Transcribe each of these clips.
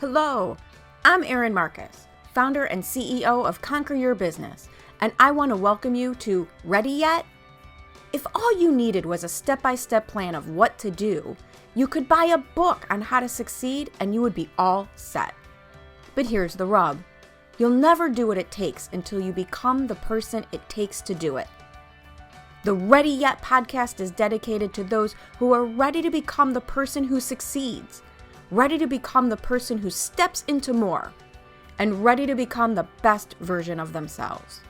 Hello, I'm Erin Marcus, founder and CEO of Conquer Your Business, and I want to welcome you to Ready Yet? If all you needed was a step-by-step plan of what to do, you could buy a book on how to succeed and you would be all set. But here's the rub. You'll never do what it takes until you become the person it takes to do it. The Ready Yet podcast is dedicated to those who are ready to become the person who succeeds, ready to become the person who steps into more, and ready to become the best version of themselves.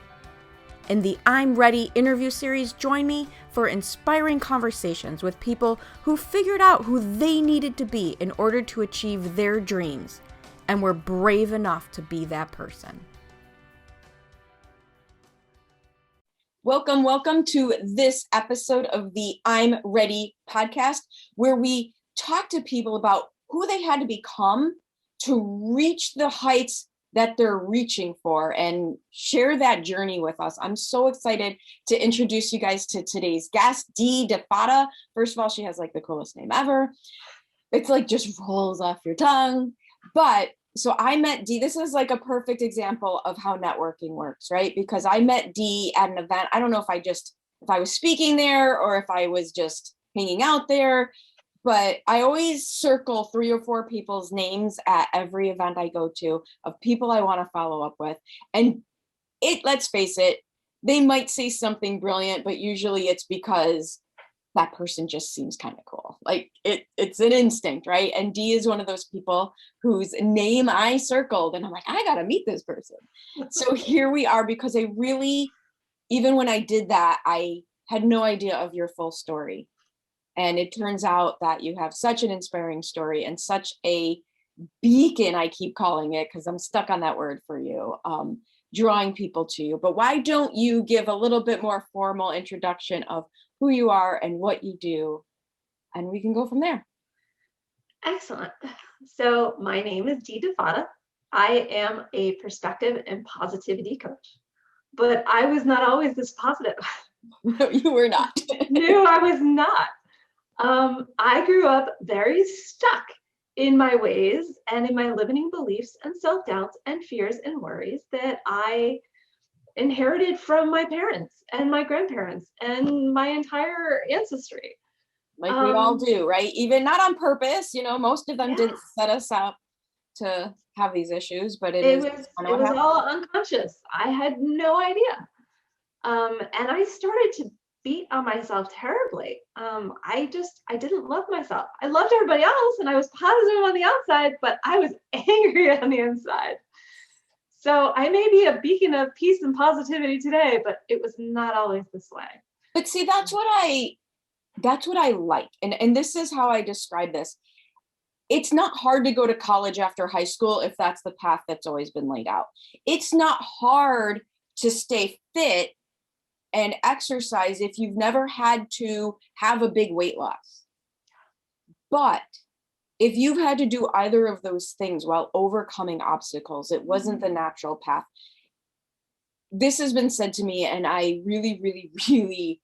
In the I'm Ready interview series, join me for inspiring conversations with people who figured out who they needed to be in order to achieve their dreams and were brave enough to be that person. Welcome to this episode of the I'm Ready podcast, where we talk to people about who they had to become to reach the heights that they're reaching for and share that journey with us. I'm so excited to introduce you guys to today's guest, Dee DiFatta. First of all, she has like the coolest name ever. It's like just rolls off your tongue. But so I met Dee. This is like a perfect example of how networking works, right? Because I met Dee at an event. I don't know if I was speaking there or if I was just hanging out there, but I always circle 3 or 4 people's names at every event I go to of people I want to follow up with. And let's face it, they might say something brilliant, but usually it's because that person just seems kind of cool. Like it's an instinct, right? And Dee is one of those people whose name I circled and I'm like, I got to meet this person. So here we are, because I really, even when I did that, I had no idea of your full story. And it turns out that you have such an inspiring story and such a beacon, I keep calling it, because I'm stuck on that word for you, drawing people to you. But why don't you give a little bit more formal introduction of who you are and what you do, and we can go from there. Excellent. So my name is Dee DiFatta. I am a perspective and positivity coach, but I was not always this positive. No, you were not. No, I was not. I grew up very stuck in my ways and in my limiting beliefs and self-doubts and fears and worries that I inherited from my parents and my grandparents and my entire ancestry. Like we all do, right? Even not on purpose, most of them didn't set us up to have these issues, but it was all unconscious. I had no idea. And I started to beat on myself terribly. I didn't love myself. I loved everybody else and I was positive on the outside, but I was angry on the inside. So I may be a beacon of peace and positivity today, but it was not always this way. But see, that's what I like. And this is how I describe this. It's not hard to go to college after high school if that's the path that's always been laid out. It's not hard to stay fit and exercise if you've never had to have a big weight loss. But if you've had to do either of those things while overcoming obstacles, it wasn't the natural path. This has been said to me, and I really, really, really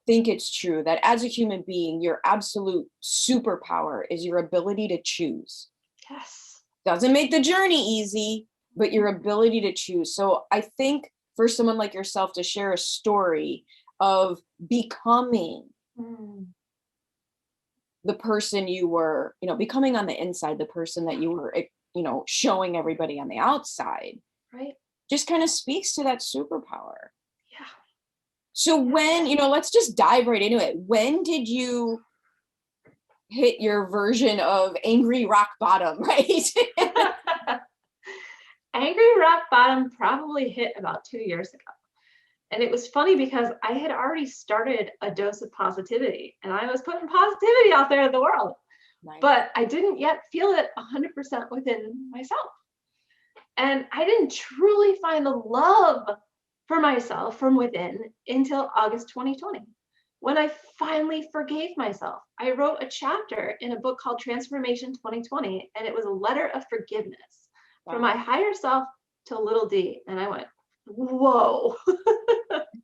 think it's true, that as a human being, your absolute superpower is your ability to choose. Yes. Doesn't make the journey easy, but your ability to choose. So I think for someone like yourself to share a story of becoming the person you were, becoming on the inside, the person that you were, showing everybody on the outside, right? Just kind of speaks to that superpower. Yeah. So when, let's just dive right into it. When did you hit your version of angry rock bottom, right? Angry rock bottom probably hit about 2 years ago. And it was funny because I had already started a dose of positivity and I was putting positivity out there in the world, nice. But I didn't yet feel it 100% within myself. And I didn't truly find the love for myself from within until August 2020, when I finally forgave myself. I wrote a chapter in a book called Transformation 2020, and it was a letter of forgiveness. Wow. From my higher self to little D. And I went, whoa.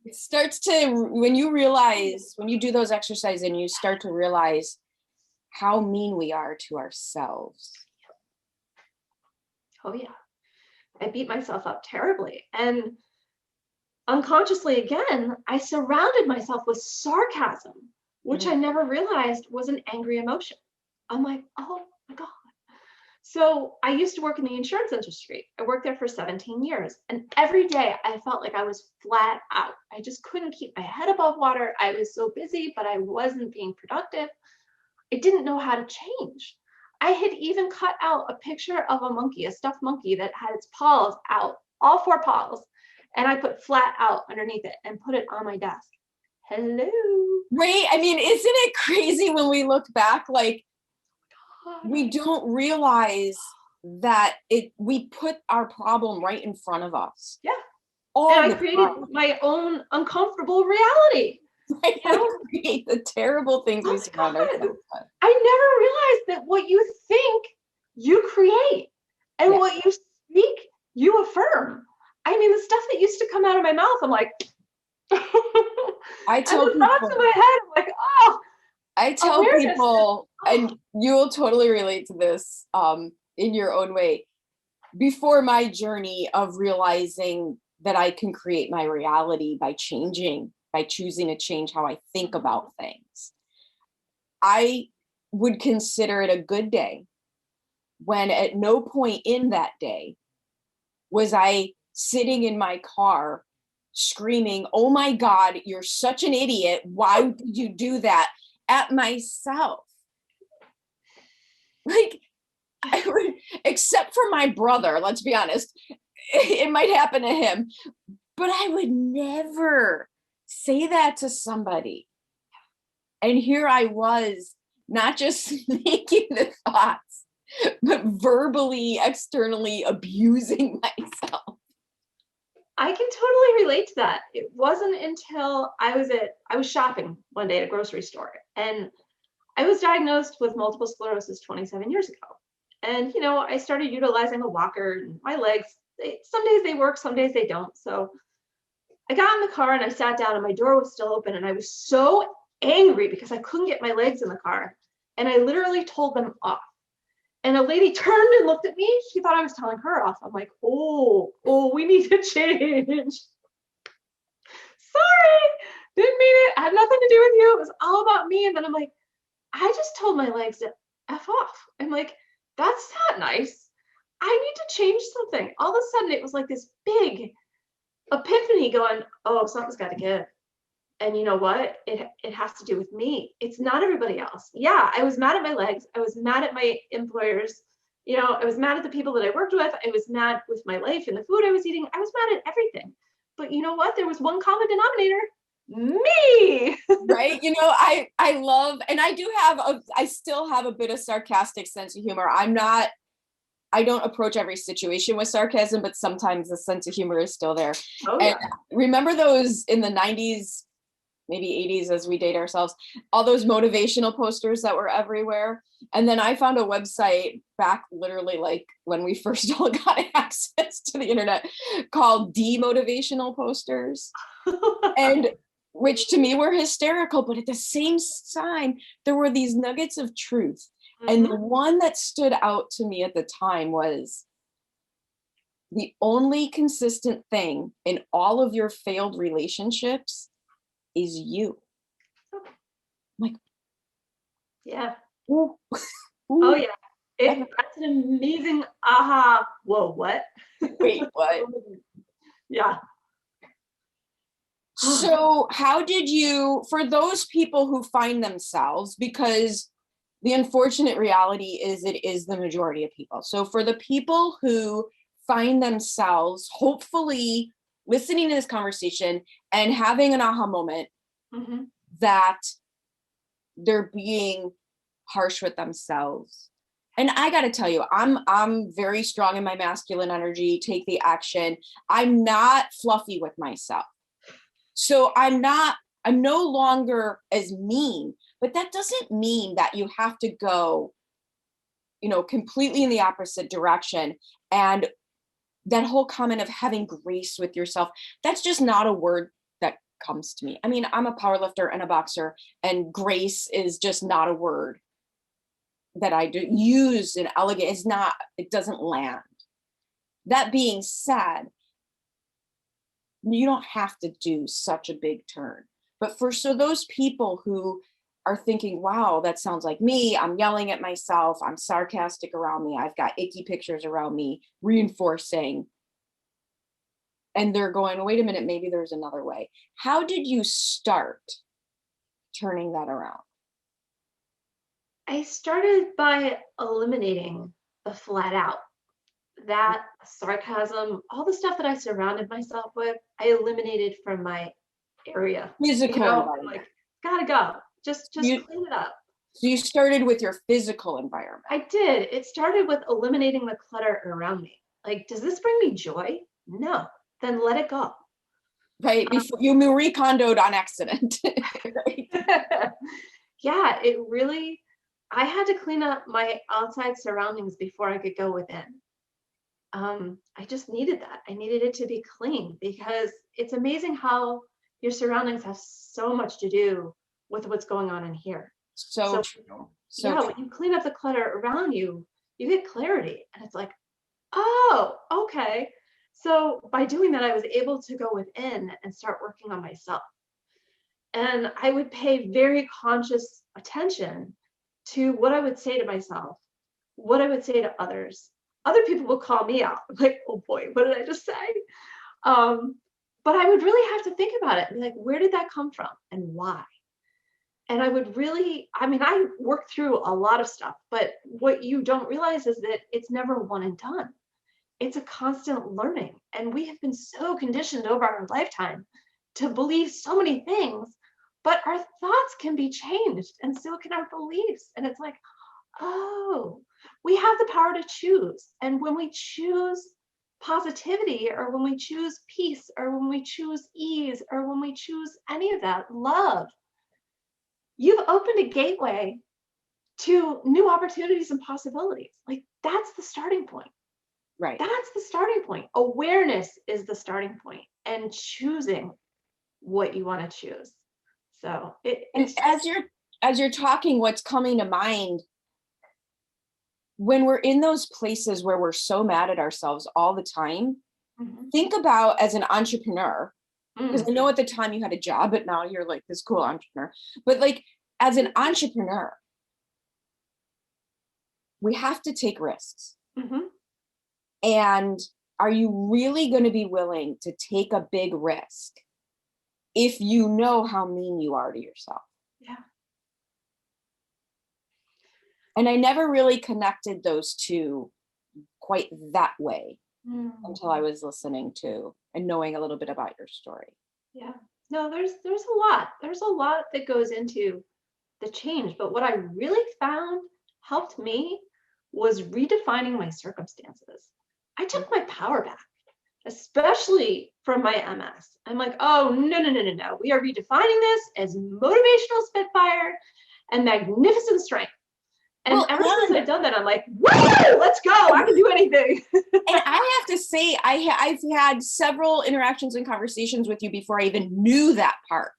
It starts to, when you do those exercises and you start to realize how mean we are to ourselves. Oh yeah. I beat myself up terribly. And unconsciously, again, I surrounded myself with sarcasm, which I never realized was an angry emotion. I'm like, oh my God. So I used to work in the insurance industry. I worked there for 17 years. And every day I felt like I was flat out. I just couldn't keep my head above water. I was so busy, but I wasn't being productive. I didn't know how to change. I had even cut out a picture of a monkey, a stuffed monkey that had its paws out, all four paws, and I put flat out underneath it and put it on my desk. Hello. Right? I mean, isn't it crazy when we look back, like we don't realize that we put our problem right in front of us. Yeah. All and I created my own uncomfortable reality. Right? You know? Create the terrible things we surround ourselves with. I never realized that what you think, you create. And what you speak, you affirm. I mean, the stuff that used to come out of my mouth, I'm like, I tell and the thoughts in my head, I'm like, oh. I tell people, and you will totally relate to this in your own way. Before my journey of realizing that I can create my reality by choosing to change how I think about things, I would consider it a good day when at no point in that day was I sitting in my car screaming, "Oh my God, you're such an idiot. Why did you do that?" at myself. Like, except for my brother, let's be honest, it might happen to him, but I would never say that to somebody. And here I was, not just thinking the thoughts, but verbally, externally abusing myself. I can totally relate to that. It wasn't until I was shopping one day at a grocery store, and I was diagnosed with multiple sclerosis 27 years ago. And, I started utilizing a walker, and my legs, some days they work, some days they don't. So I got in the car and I sat down and my door was still open. And I was so angry because I couldn't get my legs in the car. And I literally told them off. And a lady turned and looked at me. She thought I was telling her off. I'm like, oh, we need to change. Sorry, didn't mean it. I had nothing to do with you. It was all about me. And then I'm like, I just told my legs to F off. I'm like, that's not nice. I need to change something. All of a sudden, it was like this big epiphany going, oh, something's got to give. And you know what? It has to do with me. It's not everybody else. Yeah, I was mad at my legs. I was mad at my employers. I was mad at the people that I worked with. I was mad with my life and the food I was eating. I was mad at everything. But you know what? There was one common denominator. Me. Right? I love, and I still have a bit of sarcastic sense of humor. I don't approach every situation with sarcasm, but sometimes the sense of humor is still there. Oh, yeah. And remember those in the 90s, maybe 80s as we date ourselves, all those motivational posters that were everywhere. And then I found a website back literally like when we first all got access to the internet called Dee Motivational Posters. And which to me were hysterical, but at the same time, there were these nuggets of truth. Mm-hmm. And the one that stood out to me at the time was the only consistent thing in all of your failed relationships is you. I'm like, yeah. Ooh. Oh yeah. That's an amazing aha. Whoa, what? Wait, what? Yeah. So how did you, for those people who find themselves, because the unfortunate reality is it is the majority of people. So for the people who find themselves hopefully listening to this conversation and having an aha moment, mm-hmm. that they're being harsh with themselves. And I got to tell you, I'm very strong in my masculine energy, take the action. I'm not fluffy with myself. So I'm no longer as mean, but that doesn't mean that you have to go, completely in the opposite direction. And that whole comment of having grace with yourself, that's just not a word that comes to me. I mean, I'm a powerlifter and a boxer, and grace is just not a word that I do use in elegant. It doesn't land. that being said, you don't have to do such a big turn. But so those people who are thinking, wow, that sounds like me. I'm yelling at myself. I'm sarcastic around me. I've got icky pictures around me, reinforcing. And they're going, wait a minute, maybe there's another way. How did you start turning that around? I started by eliminating the flat out, that sarcasm, all the stuff that I surrounded myself with, I eliminated from my area. Physical environment. Like, gotta go. Just clean it up. So you started with your physical environment. I did. It started with eliminating the clutter around me. Like, does this bring me joy? No. Then let it go. Right. Before you Marie-Kondoed on accident. Right? Yeah, it really, I had to clean up my outside surroundings before I could go within. I just needed that. I needed it to be clean, because it's amazing how your surroundings have so much to do with what's going on in here. So true. When you clean up the clutter around you, you get clarity, and it's like, oh, okay. So by doing that, I was able to go within and start working on myself. And I would pay very conscious attention to what I would say to myself, what I would say to others. Other people will call me out, like, oh boy, what did I just say? But I would really have to think about it and be like, where did that come from and why? And I would really, I worked through a lot of stuff, but what you don't realize is that it's never one and done. It's a constant learning. And we have been so conditioned over our lifetime to believe so many things, but our thoughts can be changed, and so can our beliefs. And it's like, oh, we have the power to choose. And when we choose positivity, or when we choose peace, or when we choose ease, or when we choose any of that, love, you've opened a gateway to new opportunities and possibilities. Like, that's the starting point. Right. That's the starting point. Awareness is the starting point, and choosing what you want to choose. So and as you're talking, what's coming to mind, when we're in those places where we're so mad at ourselves all the time, think about, as an entrepreneur, because I know at the time you had a job, but now you're like this cool entrepreneur. But like, as an entrepreneur, we have to take risks. And are you really going to be willing to take a big risk if you know how mean you are to yourself? Yeah. And I never really connected those two quite that way until I was listening to and knowing a little bit about your story. Yeah. No, there's a lot. There's a lot that goes into the change. But what I really found helped me was redefining my circumstances. I took my power back, especially from my MS. I'm like, oh, no. We are redefining this as motivational spitfire and magnificent strength. And ever since I've done that, I'm like, whoa, let's go. I can do anything. And I have to say, I've had several interactions and conversations with you before I even knew that part,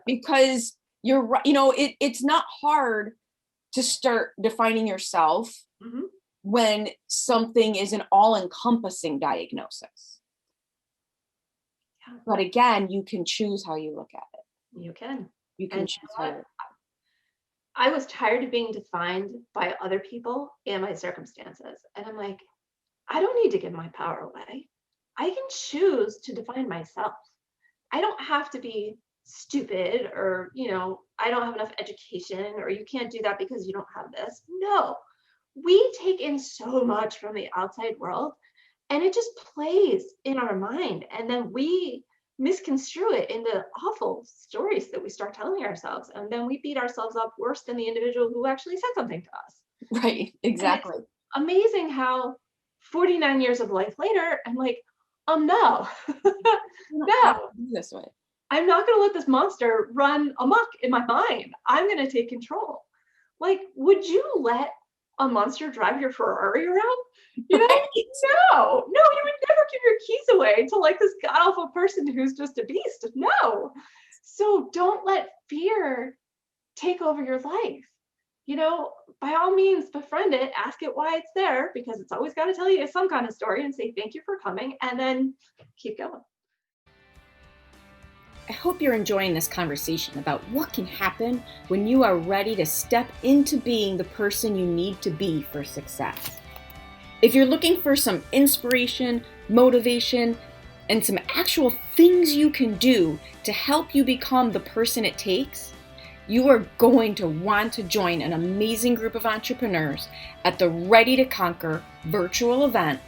because you're right. It's not hard to start defining yourself when something is an all-encompassing diagnosis. Yeah. But again, you can choose how you look at it. You can. You can choose how you look at it. I was tired of being defined by other people and my circumstances. And I'm like, I don't need to give my power away. I can choose to define myself. I don't have to be stupid, or, I don't have enough education, or you can't do that because you don't have this. No, we take in so much from the outside world, and it just plays in our mind. And then we misconstrue it into awful stories that we start telling ourselves. And then we beat ourselves up worse than the individual who actually said something to us. Right, exactly. Amazing how 49 years of life later, I'm like, no, no, this way. I'm not going to let this monster run amok in my mind. I'm going to take control. Like, would you let a monster drive your Ferrari around? Right? No, you would never give your keys away to like this god-awful person who's just a beast. No. So don't let fear take over your life. by all means, befriend it, ask it why it's there, because it's always got to tell you some kind of story, and say, thank you for coming, and then keep going. I hope you're enjoying this conversation about what can happen when you are ready to step into being the person you need to be for success. If you're looking for some inspiration, motivation, and some actual things you can do to help you become the person it takes, you are going to want to join an amazing group of entrepreneurs at the Ready to Conquer virtual event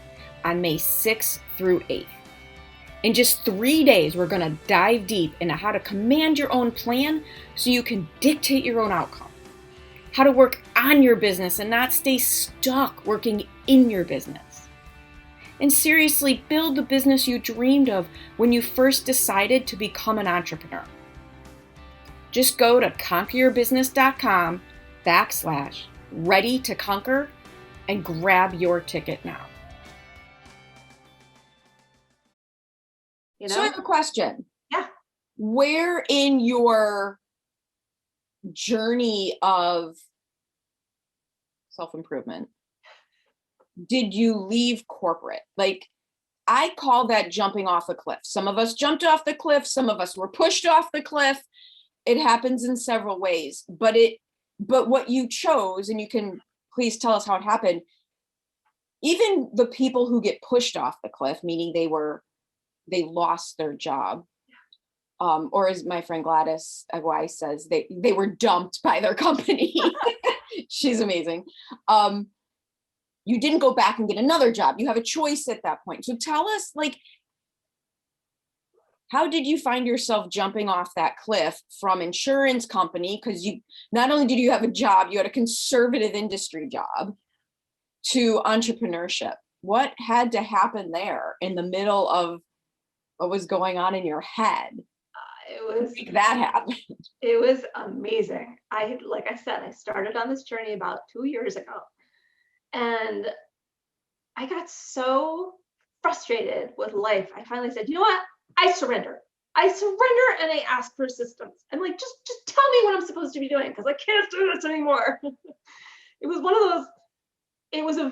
on May 6th through 8th. In just 3 days, we're going to dive deep into how to command your own plan so you can dictate your own outcome, how to work on your business and not stay stuck working in your business, and seriously build the business you dreamed of when you first decided to become an entrepreneur. Just go to conqueryourbusiness.com/ready-to-conquer and grab your ticket now. So I have a question. Yeah. Where in your journey of self-improvement did you leave corporate? Like, I call that jumping off a cliff. Some of us jumped off the cliff. Some of us were pushed off the cliff. It happens in several ways, but what you chose, and you can please tell us how it happened. Even the people who get pushed off the cliff, meaning they lost their job, or as my friend Gladys Weiss says, they were dumped by their company. She's amazing. You didn't go back and get another job. You have a choice at that point. So tell us, like, how did you find yourself jumping off that cliff from insurance company? Because you not only did you have a job, you had a conservative industry job, to entrepreneurship. What had to happen there in the middle of what was going on in your head? That happened. It was amazing. Like I said, I started on this journey about 2 years ago, and I got so frustrated with life. I finally said, you know what? I surrender, and I ask for assistance. I'm like, just tell me what I'm supposed to be doing, because I can't do this anymore. It was one of those, it was an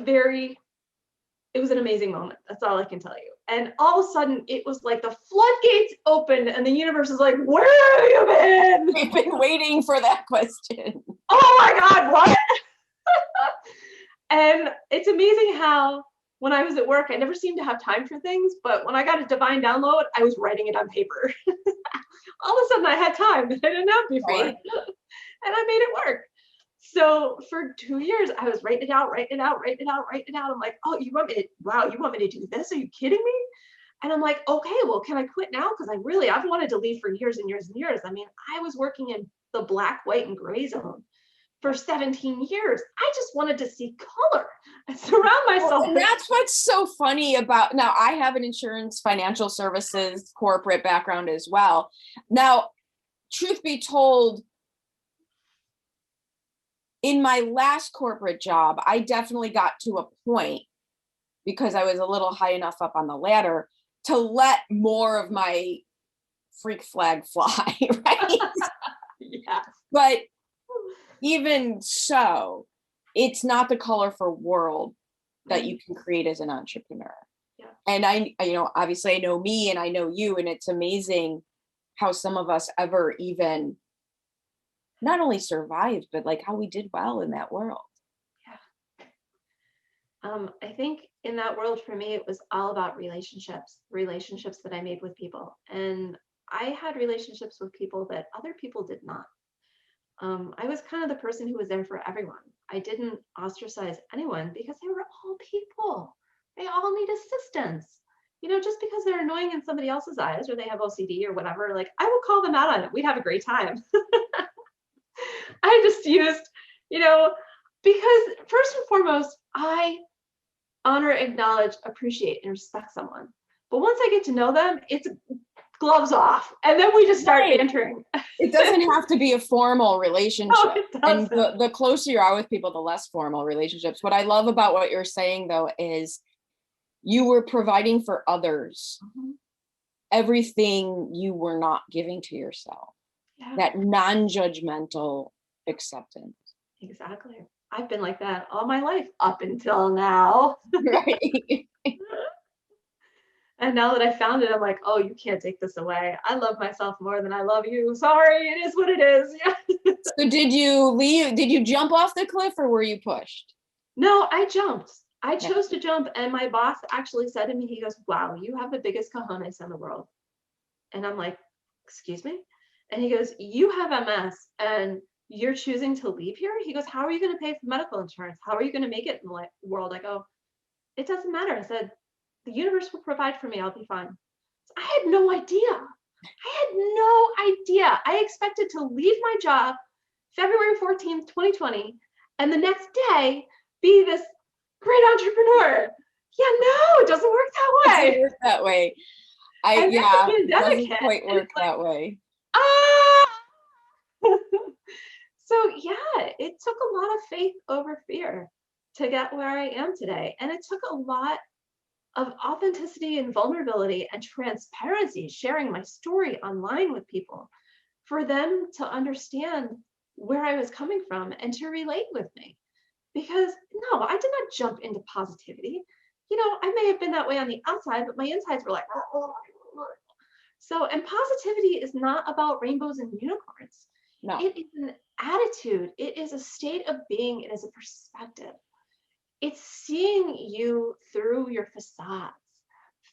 amazing moment. That's all I can tell you. And all of a sudden, it was like the floodgates opened, and the universe is like, where have you been? We've been waiting for that question. Oh my God, what? And it's amazing how, when I was at work, I never seemed to have time for things, but when I got a divine download, I was writing it on paper. All of a sudden, I had time that I didn't have before, right? And I made it work. So for 2 years, I was writing it out. I'm like, oh, you want me to do this? Are you kidding me? And I'm like, okay, well, can I quit now? Because I've wanted to leave for years and years and years. I mean, I was working in the black, white, and gray zone for 17 years. I just wanted to see color and surround myself. And that's what's so funny about, now I have an insurance, financial services, corporate background as well. Now, truth be told, in my last corporate job, I definitely got to a point, because I was a little high enough up on the ladder, to let more of my freak flag fly, right? Yeah. But even so, it's not the colorful world that you can create as an entrepreneur. Yeah. And obviously I know me and I know you, and it's amazing how some of us ever even not only survived, but like how we did well in that world. Yeah. I think in that world, for me, it was all about relationships that I made with people. And I had relationships with people that other people did not. I was kind of the person who was there for everyone. I didn't ostracize anyone, because they were all people. They all need assistance. Just because they're annoying in somebody else's eyes, or they have OCD or whatever, like, I would call them out on it. We'd have a great time. I just used, because first and foremost, I honor, acknowledge, appreciate, and respect someone. But once I get to know them, it's gloves off, and then we just start bantering. It doesn't have to be a formal relationship. No, it doesn't. And the closer you are with people, the less formal relationships. What I love about what you're saying, though, is you were providing for others everything you were not giving to yourself. Yeah. That non-judgmental acceptance. Exactly. I've been like that all my life up until now. Right. And now that I found it, I'm like, oh, you can't take this away. I love myself more than I love you. Sorry, it is what it is. Yeah. So did you jump off the cliff or were you pushed? No, I jumped. I Yeah. chose to jump. And my boss actually said to me, he goes, wow, you have the biggest cojones in the world. And I'm like, excuse me? And he goes, you have MS and you're choosing to leave here? He goes, how are you going to pay for medical insurance? How are you going to make it in the world? I go, it doesn't matter. I said, the universe will provide for me. I'll be fine. I had no idea. I had no idea. I expected to leave my job February 14th, 2020, and the next day be this great entrepreneur. Yeah, no, it doesn't work that way. It doesn't work that way. And then the pandemic doesn't hit, quite and work it's like, that way. ah! So yeah, it took a lot of faith over fear to get where I am today. And it took a lot of authenticity and vulnerability and transparency, sharing my story online with people for them to understand where I was coming from and to relate with me. Because no, I did not jump into positivity. You know, I may have been that way on the outside, but my insides were like, oh. So, and positivity is not about rainbows and unicorns. No. It is an attitude. It is a state of being. It is a perspective. It's seeing you through your facades,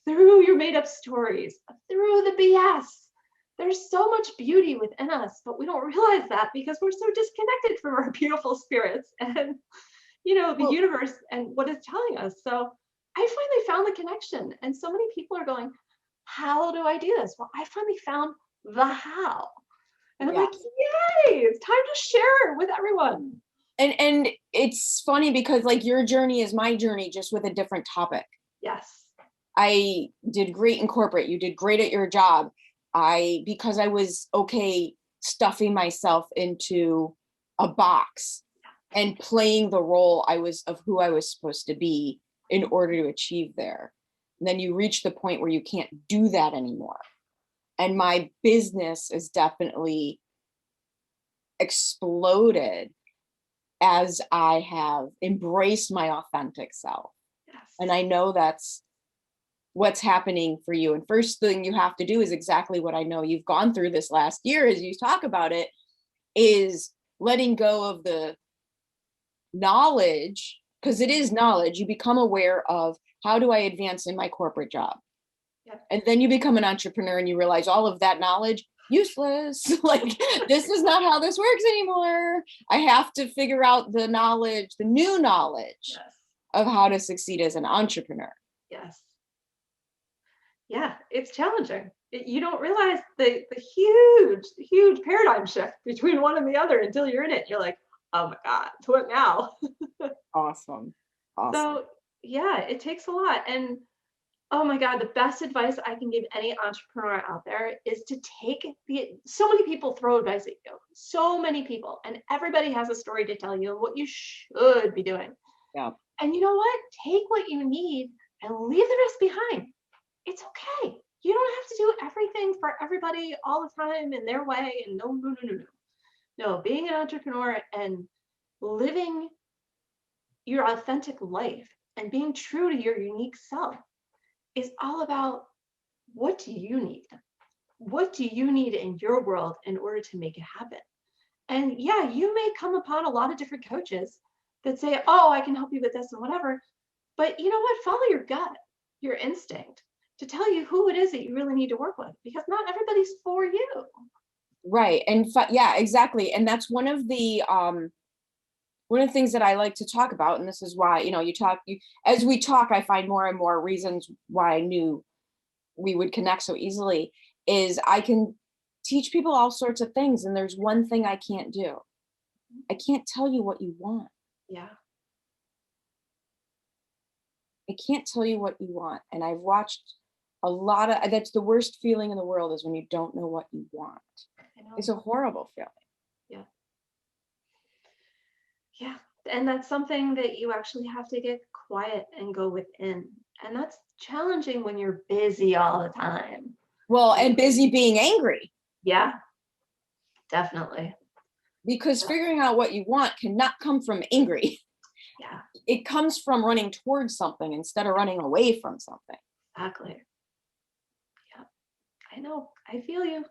through your made up stories, through the BS. There's so much beauty within us, but we don't realize that because we're so disconnected from our beautiful spirits and, you know, the universe and what it's telling us. So I finally found the connection. And so many people are going, how do I do this? Well, I finally found the how. And I'm like, yay, it's time to share it with everyone. And it's funny because like your journey is my journey, just with a different topic. Yes. I did great in corporate. You did great at your job. Because I was okay stuffing myself into a box and playing the role of who I was supposed to be in order to achieve there. And then you reach the point where you can't do that anymore. And my business is definitely exploded as I have embraced my authentic self. Yes. And I know that's what's happening for you. And first thing you have to do is exactly what I know you've gone through this last year as you talk about it, is letting go of the knowledge, because it is knowledge. You become aware of, how do I advance in my corporate job? Yep. And then you become an entrepreneur and you realize all of that knowledge, useless. Like, this is not how this works anymore. I have to figure out the knowledge, the new knowledge Yes. of how to succeed as an entrepreneur. Yes. Yeah, it's challenging. You don't realize the huge paradigm shift between one and the other until you're in it. You're like, oh my God, what now? Awesome. So yeah, it takes a lot. And oh my God, the best advice I can give any entrepreneur out there is to so many people throw advice at you, so many people, and everybody has a story to tell you what you should be doing. Yeah. And you know what? Take what you need and leave the rest behind. It's okay. You don't have to do everything for everybody all the time in their way. And no. No, being an entrepreneur and living your authentic life and being true to your unique self is all about, what do you need? What do you need in your world in order to make it happen? And yeah, you may come upon a lot of different coaches that say, oh, I can help you with this and whatever. But you know what? Follow your gut, your instinct, to tell you who it is that you really need to work with, because not everybody's for you. Right. And yeah, exactly. And that's one of the things that I like to talk about. And this is why, as we talk, I find more and more reasons why I knew we would connect so easily, is I can teach people all sorts of things. And there's one thing I can't do. I can't tell you what you want. Yeah. I can't tell you what you want. And I've watched that's the worst feeling in the world, is when you don't know what you want. It's a horrible feeling. Yeah. Yeah. And that's something that you actually have to get quiet and go within. And that's challenging when you're busy all the time. Well, and busy being angry. Yeah, definitely. Because figuring out what you want cannot come from angry. Yeah. It comes from running towards something instead of running away from something. Exactly. Yeah. I know. I feel you.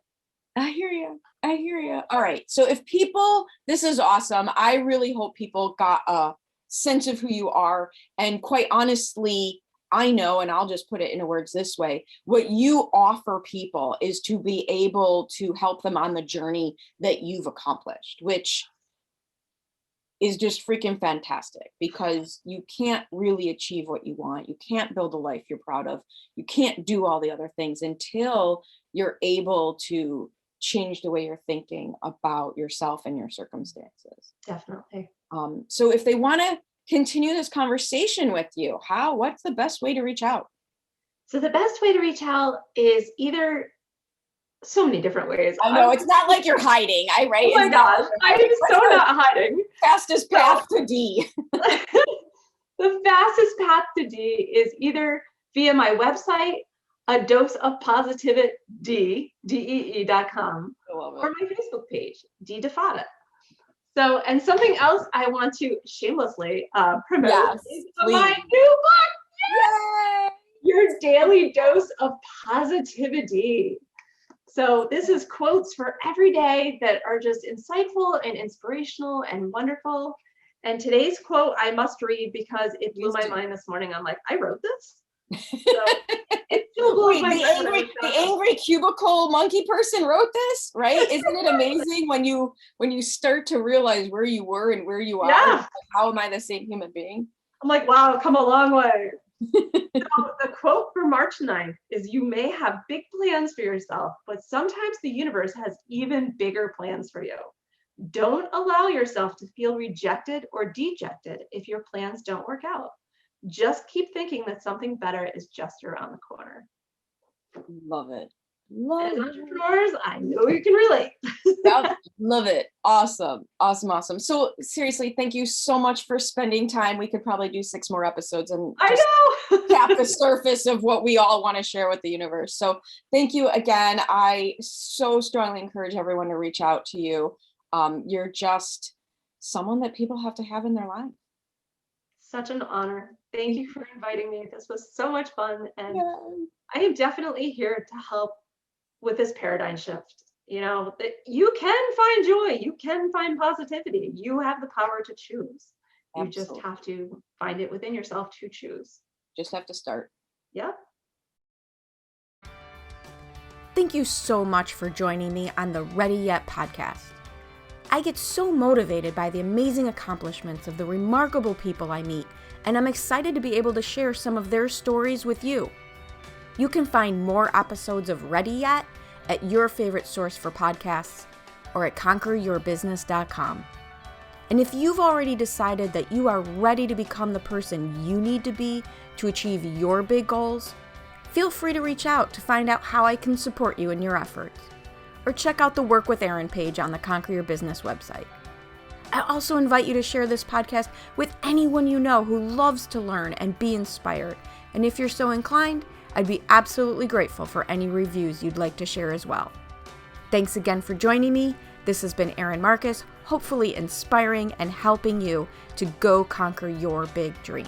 I hear you. I hear you. All right. So if people, this is awesome. I really hope people got a sense of who you are. And quite honestly, I know, and I'll just put it into words this way, what you offer people is to be able to help them on the journey that you've accomplished, which is just freaking fantastic, because you can't really achieve what you want. You can't build a life you're proud of. You can't do all the other things until you're able to change the way you're thinking about yourself and your circumstances. Definitely. So if they want to continue this conversation with you, what's the best way to reach out? So the best way to reach out is either so many different ways. I know, it's not like you're hiding, right? Oh my gosh, I'm so not hiding. Fastest path to D. The fastest path to D is either via my website, a dose of positiviDee, DEE.com, or my Facebook page, Dee DiFatta. So, and something else I want to shamelessly promote is my new book. Yay! Your daily dose of positiviDee. So this is quotes for every day that are just insightful and inspirational and wonderful. And today's quote I must read because it blew my mind this morning. I'm like, I wrote this? So it still blows my mind. The angry cubicle monkey person wrote this, right? Isn't it amazing when you start to realize where you were and where you are? Yeah. Like, how am I the same human being? I'm like, wow, I've come a long way. So the quote for March 9th is, you may have big plans for yourself, but sometimes the universe has even bigger plans for you. Don't allow yourself to feel rejected or dejected if your plans don't work out. Just keep thinking that something better is just around the corner. Love it. As entrepreneurs, I know you can relate. Love it. Awesome. So seriously, thank you so much for spending time. We could probably do 6 more episodes and tap the surface of what we all want to share with the universe. So thank you again. I so strongly encourage everyone to reach out to you. You're just someone that people have to have in their life. Such an honor. Thank you for inviting me. This was so much fun. And I am definitely here to help with this paradigm shift. You know, that you can find joy, you can find positivity. You have the power to choose. You just have to find it within yourself to choose. Just have to start. Yeah. Thank you so much for joining me on the Ready Yet podcast. I get so motivated by the amazing accomplishments of the remarkable people I meet, and I'm excited to be able to share some of their stories with you. You can find more episodes of Ready Yet at your favorite source for podcasts or at conqueryourbusiness.com. And if you've already decided that you are ready to become the person you need to be to achieve your big goals, feel free to reach out to find out how I can support you in your efforts. Or check out the Work with Erin page on the Conquer Your Business website. I also invite you to share this podcast with anyone you know who loves to learn and be inspired. And if you're so inclined, I'd be absolutely grateful for any reviews you'd like to share as well. Thanks again for joining me. This has been Erin Marcus, hopefully inspiring and helping you to go conquer your big dreams.